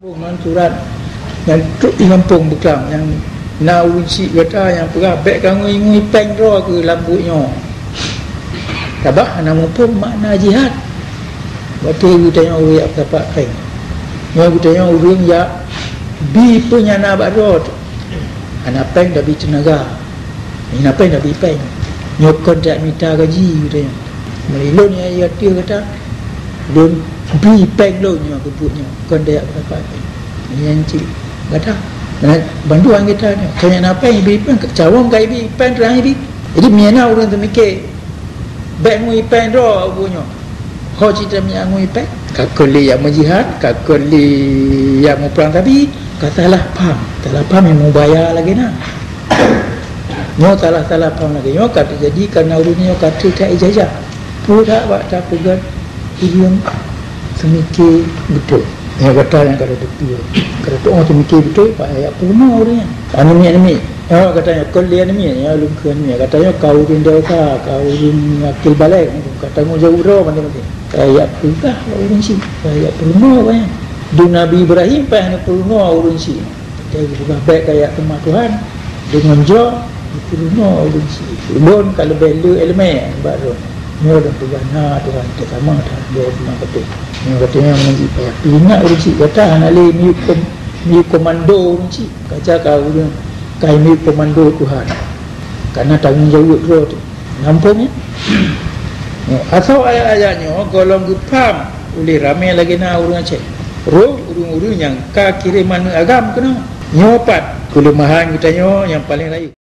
Bungan surat yang truk di kampung Beklang yang nawunci kata yang perabek ngui peng ro ke lambutnya. Tabah nama pun makna jihad. Waktu kita tanya orang apa dapat peng. Yang kita tanya orang ya bi penyana badot. Anak peng dah bi tenaga. Ini peng dah bi peng. Nyokon tak minta gaji katanya. Melilun ya dia kata don bi peng lo nya kebutnya kon dia dapat yang cik kata bantuan kita ni tanya apa yang bi peng cawang kai bi peng terakhir bi jadi miana orang tu mikir baik ngui peng ro punya ho cita mian ngui peng kakoli yang menjihad kakoli yang mau perang tapi katalah pam yang mau bayar lagi nak nyo salah pam lagi nyo kata jadi kerana urutnya kata tak ijazah pudak buat tak pegang yang semikir betul yang kata betul kata tu orang semikir betul pak ayat purna orangnya anemi katanya kuliah ni ya lungkan ni katanya kau rindu kau akil balik kata mu jauh ro mana-mana ayat purna orang si ayat purna banyak du Nabi Ibrahim pak purna orang si dia bukan baik ayat rumah Tuhan dengan jo purna orang si don kalau value elemen baru nyo dan pegana Tuhan kita sama dia memang betul. Yang katanya mengaji payah. Ingat urusi kata anale mi komando urusi. Kaca kau kai mi komando Tuhan. Karena tanggungjawab ro tu. Nampaknya. Asal ayat-ayatnya golong gupam oleh ramai lagi na urang Aceh. Ro urung-urung yang ka kiriman agam kena. Nyopat kelemahan kita yang paling lain.